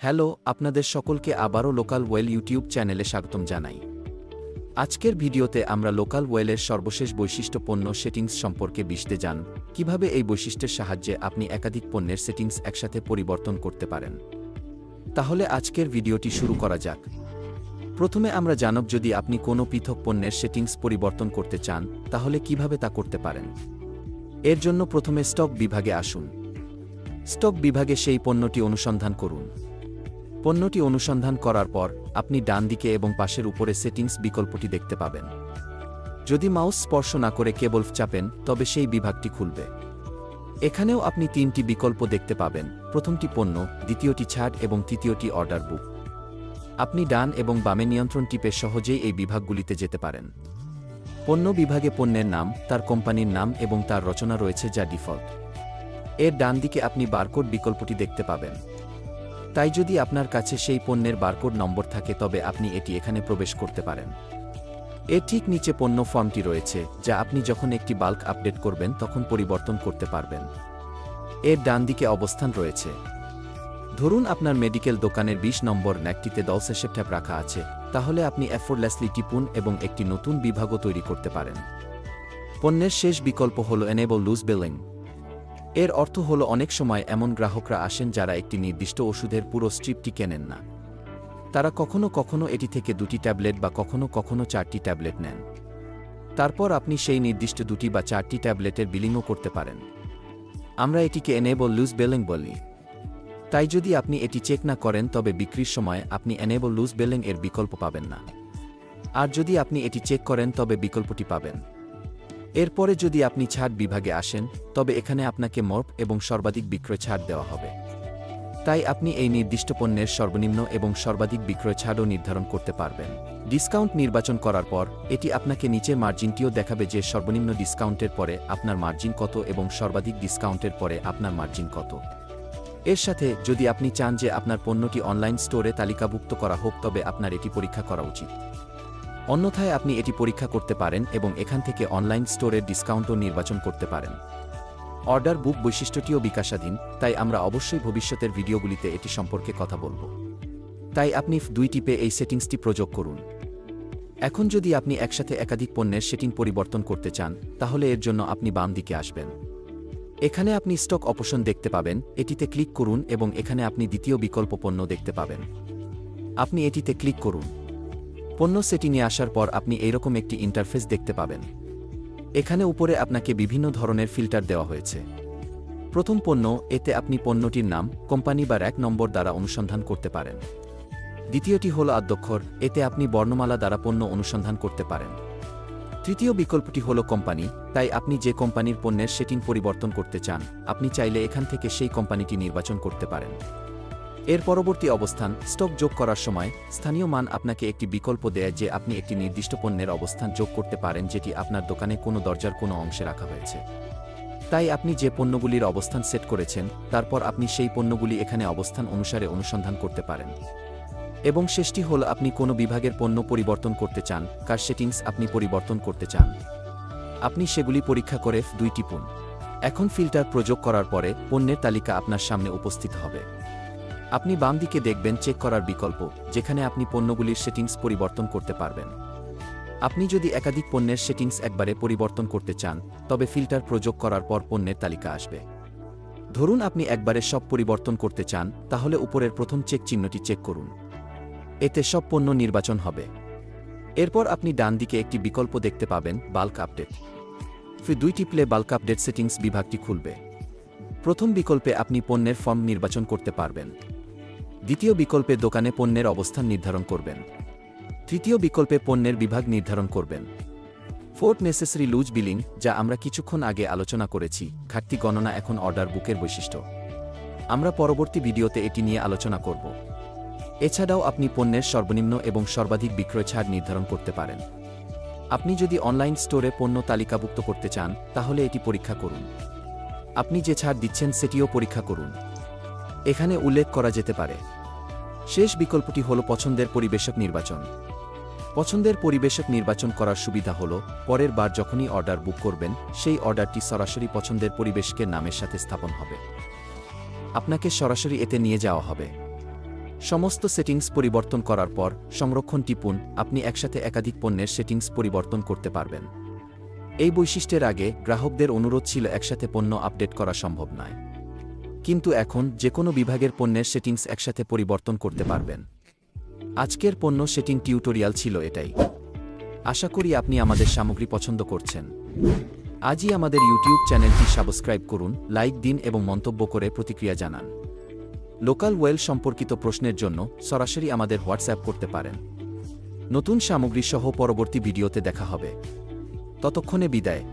Hello, আপনাদের সকলকে আবারও লোকাল ওয়েল ইউটিউব চ্যানেলে স্বাগতম জানাই। আজকের ভিডিওতে আমরা লোকাল ওয়েলের সর্বশেষ বৈশিষ্ট্য পণ্য সেটিংস সম্পর্কে বিশদে জান কিভাবে এই বৈশিষ্ট্যের সাহায্যে আপনি একাধিক পণ্যের সেটিংস একসাথে পরিবর্তন করতে পারেন। তাহলে আজকের ভিডিওটি শুরু করা যাক। প্রথমে আমরা জানব যদি আপনি কোনো পৃথক পণ্যের সেটিংস পরিবর্তন করতে চান তাহলে কিভাবে তা করতে পারেন। এর জন্য প্রথমে স্টক বিভাগে আসুন। স্টক বিভাগে সেই পণ্যটি অনুসন্ধান করুন। পণ্যটি অনুসন্ধান করার পর আপনি ডান দিকে এবং পাশের উপরে সেটিংস বিকল্পটি দেখতে পাবেন। যদি মাউস স্পর্শ না করে কেবল চাপেন তবে সেই বিভাগটি খুলবে। এখানেও আপনি তিনটি বিকল্প দেখতে পাবেন, প্রথমটি পণ্য, দ্বিতীয়টি ছাড় এবং তৃতীয়টি অর্ডার বুক। আপনি ডান এবং বামে নিয়ন্ত্রণ টিপে সহজেই এই বিভাগগুলিতে যেতে পারেন। পণ্য বিভাগে পণ্যের নাম, তার কোম্পানির নাম এবং তার রচনা রয়েছে যা ডিফল্ট। এর ডান দিকে আপনি বারকোড বিকল্পটি দেখতে পাবেন। তাই যদি আপনার কাছে সেই পণ্যের বারকোড নম্বর থাকে তবে আপনি এটি এখানে প্রবেশ করতে পারেন। এর ঠিক নিচে পণ্য ফর্মটি রয়েছে যা আপনি যখন একটি বাল্ক আপডেট করবেন তখন পরিবর্তন করতে পারবেন। এর ডান দিকে অবস্থান রয়েছে। ধরুন আপনার মেডিকেল দোকানের 20 নম্বর র্যাকটিতে 10 ট্যাব রাখা আছে, তাহলে আপনি এফোর্টলেসলি টিপুন এবং একটি নতুন বিভাগও তৈরি করতে পারেন। পণ্যের শেষ বিকল্প হল এনেবল লুজ বিলিং। এর অর্থ হল অনেক সময় এমন গ্রাহকরা আসেন যারা একটি নির্দিষ্ট ওষুধের পুরো স্ট্রিপটি কেনেন না। তারা কখনো কখনো এটি থেকে 2টি ট্যাবলেট বা কখনো কখনো 4টি ট্যাবলেট নেন। তারপর আপনি সেই নির্দিষ্ট 2টি বা 4টি ট্যাবলেটের বিলিংও করতে পারেন। আমরা এটিকে এনেবল লুজ বিলিং বলি। তাই যদি আপনি এটি চেক না করেন তবে বিক্রির সময় আপনি এনেবল লুজ বিলিং এর বিকল্প পাবেন না। আর যদি আপনি এটি চেক করেন তবে বিকল্পটি পাবেন। এরপরে যদি আপনি ছাড় বিভাগে আসেন তবে এখানে আপনাকে মর্প এবং সর্বাধিক বিক্রয় ছাড় দেওয়া হবে। তাই আপনি এই নির্দিষ্ট পণ্যের সর্বনিম্ন এবং সর্বাধিক বিক্রয় ছাড়ও নির্ধারণ করতে পারবেন। ডিসকাউন্ট নির্বাচন করার পর এটি আপনাকে নিচের মার্জিনটিও দেখাবে যে সর্বনিম্ন ডিসকাউন্টের পরে আপনার মার্জিন কত এবং সর্বাধিক ডিসকাউন্টের পরে আপনার মার্জিন কত। এর সাথে যদি আপনি চান যে আপনার পণ্যটি অনলাইন স্টোরে তালিকাভুক্ত করা হোক তবে আপনার এটি পরীক্ষা করা উচিত। অন্যথায় আপনি এটি পরীক্ষা করতে পারেন এবং এখান থেকে অনলাইন স্টোরের ডিসকাউন্টও নির্বাচন করতে পারেন। অর্ডার বুক বৈশিষ্ট্যটিও বিকাশাধীন, তাই আমরা অবশ্যই ভবিষ্যতের ভিডিওগুলিতে এটি সম্পর্কে কথা বলব। তাই আপনি 2 টিপে এই সেটিংসটি প্রয়োগ করুন। এখন যদি আপনি একসাথে একাধিক পণ্যের সেটিং পরিবর্তন করতে চান তাহলে এর জন্য আপনি বাম দিকে আসবেন। এখানে আপনি স্টক অপশন দেখতে পাবেন, এটিতে ক্লিক করুন এবং এখানে আপনি দ্বিতীয় বিকল্প পণ্য দেখতে পাবেন। আপনি এটিতে ক্লিক করুন। পণ্য সেটিংয়ে আসার পর আপনি এইরকম একটি ইন্টারফেস দেখতে পাবেন। এখানে উপরে আপনাকে বিভিন্ন ধরনের ফিল্টার দেওয়া হয়েছে। প্রথম পণ্য, এতে আপনি পণ্যটির নাম, কোম্পানি বা র্যাক নম্বর দ্বারা অনুসন্ধান করতে পারেন। দ্বিতীয়টি হল আদ্যক্ষর, এতে আপনি বর্ণমালা দ্বারা পণ্য অনুসন্ধান করতে পারেন। তৃতীয় বিকল্পটি হল কোম্পানি, তাই আপনি যে কোম্পানির পণ্যের সেটিং পরিবর্তন করতে চান আপনি চাইলে এখান থেকে সেই কোম্পানিটি নির্বাচন করতে পারেন। এর পরবর্তী অবস্থান, স্টক যোগ করার সময় স্থানীয় মান আপনাকে একটি বিকল্প দেয় যে আপনি একটি নির্দিষ্ট পণ্যের অবস্থান যোগ করতে পারেন যেটি আপনার দোকানে কোনো দরজার কোনো অংশে রাখা হয়েছে। তাই আপনি যে পণ্যগুলির অবস্থান সেট করেছেন তারপর আপনি সেই পণ্যগুলি এখানে অবস্থান অনুসারে অনুসন্ধান করতে পারেন। এবং শেষটি হল আপনি কোনো বিভাগের পণ্য পরিবর্তন করতে চান, কার সেটিংস আপনি পরিবর্তন করতে চান। আপনি সেগুলি পরীক্ষা করে 2 টিপুন। এখন ফিল্টার প্রয়োগ করার পরে পণ্যের তালিকা আপনার সামনে উপস্থিত হবে। আপনি বাম দিকে দেখবেন চেক করার বিকল্প, যেখানে আপনি পণ্যগুলির সেটিংস পরিবর্তন করতে পারবেন। আপনি যদি একাধিক পণ্যের সেটিংস একবারে পরিবর্তন করতে চান তবে ফিল্টার প্রয়োগ করার পর পণ্যের তালিকা আসবে। ধরুন আপনি একবারে সব পরিবর্তন করতে চান, তাহলে উপরের প্রথম চেক চিহ্নটি চেক করুন। এতে সব পণ্য নির্বাচন হবে। এরপর আপনি ডান দিকে একটি বিকল্প দেখতে পাবেন, বাল্ক আপডেট। 2 টিপলে বাল্ক আপডেট সেটিংস বিভাগটি খুলবে। প্রথম বিকল্পে আপনি পণ্যের ফর্ম নির্বাচন করতে পারবেন। দ্বিতীয় বিকল্পে দোকানে পণ্যের অবস্থান নির্ধারণ করবেন। তৃতীয় বিকল্পে পণ্যের বিভাগ নির্ধারণ করবেন। ফোর্থ নেসেসারি লুজ বিলিং, যা আমরা কিছুক্ষণ আগে আলোচনা করেছি, ঘাটতি গণনা এখন অর্ডার বুকের বৈশিষ্ট্য। আমরা পরবর্তী ভিডিওতে এটি নিয়ে আলোচনা করব। এছাড়াও আপনি পণ্যের সর্বনিম্ন এবং সর্বাধিক বিক্রয় ছাড় নির্ধারণ করতে পারেন। আপনি যদি অনলাইন স্টোরে পণ্য তালিকাভুক্ত করতে চান তাহলে এটি পরীক্ষা করুন। আপনি যে ছাড় দিচ্ছেন সেটিও পরীক্ষা করুন। এখানে উল্লেখ করা যেতে পারে। শেষ বিকল্পটি হল পছন্দের পরিবেশক নির্বাচন। পছন্দের পরিবেশক নির্বাচন করার সুবিধা হল পরের বার যখনই অর্ডার বুক করবেন সেই অর্ডারটি সরাসরি পছন্দের পরিবেশকের নামের সাথে স্থাপন হবে। আপনাকে সরাসরি এতে নিয়ে যাওয়া হবে। সমস্ত সেটিংস পরিবর্তন করার পর সংরক্ষণ টিপুন। আপনি একসাথে একাধিক পণ্যের সেটিংস পরিবর্তন করতে পারবেন। এই বৈশিষ্ট্যের আগে গ্রাহকদের অনুরোধ ছিল একসাথে পণ্য আপডেট করা সম্ভব নয়, কিন্তু এখন যেকোনো বিভাগের পণ্যের সেটিংস একসাথে পরিবর্তন করতে পারবেন। আজকের পণ্য সেটিং টিউটোরিয়াল ছিল এটাই। আশা করি আপনি আমাদের সামগ্রী পছন্দ করছেন। আজই আমাদের ইউটিউব চ্যানেলটি সাবস্ক্রাইব করুন, লাইক দিন এবং মন্তব্য করে প্রতিক্রিয়া জানান। লোকাল ওয়েল সম্পর্কিত প্রশ্নের জন্য সরাসরি আমাদের হোয়াটসঅ্যাপ করতে পারেন। নতুন সামগ্রী সহ পরবর্তী ভিডিওতে দেখা হবে। ততক্ষণে বিদায়।